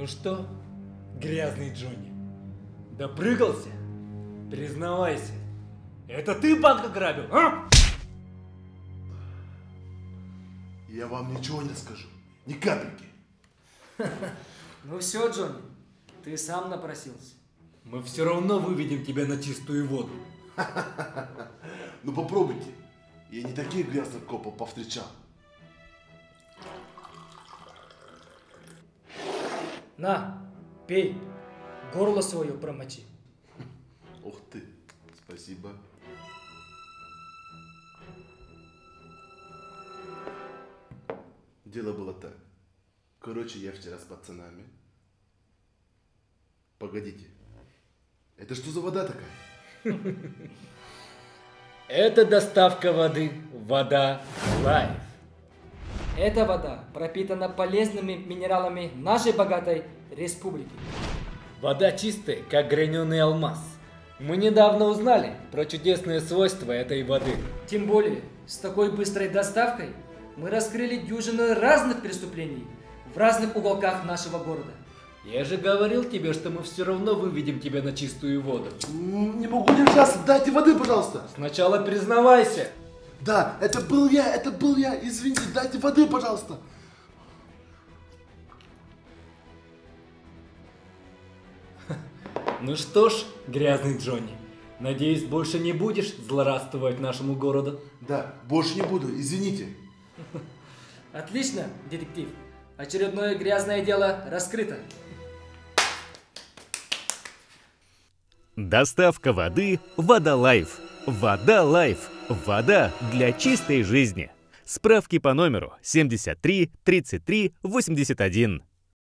Ну что, грязный Джонни, допрыгался? Признавайся, это ты банк ограбил, а? Я вам ничего не скажу, ни капельки. Ну все, Джонни, ты сам напросился. Мы все равно выведем тебя на чистую воду. Ну попробуйте, я не таких грязных копов повстречал. На, пей, горло свое промочи. Ух ты, спасибо. Дело было так. Короче, я вчера с пацанами. Погодите, это что за вода такая? Это доставка воды, вода Лайф. Эта вода пропитана полезными минералами нашей богатой республики. Вода чистая, как граненый алмаз. Мы недавно узнали про чудесные свойства этой воды. Тем более, с такой быстрой доставкой мы раскрыли дюжины разных преступлений в разных уголках нашего города. Я же говорил тебе, что мы все равно выведем тебя на чистую воду. Не могу держаться, дайте воды, пожалуйста. Сначала признавайся. Да, это был я, извините, дайте воды, пожалуйста. Ну что ж, грязный Джонни, надеюсь, больше не будешь злорадствовать нашему городу? Да, больше не буду, извините. Отлично, детектив. Очередное грязное дело раскрыто. Доставка воды «Вода Лайф». «Вода Лайф». Вода для чистой жизни. Справки по номеру 73 33 81.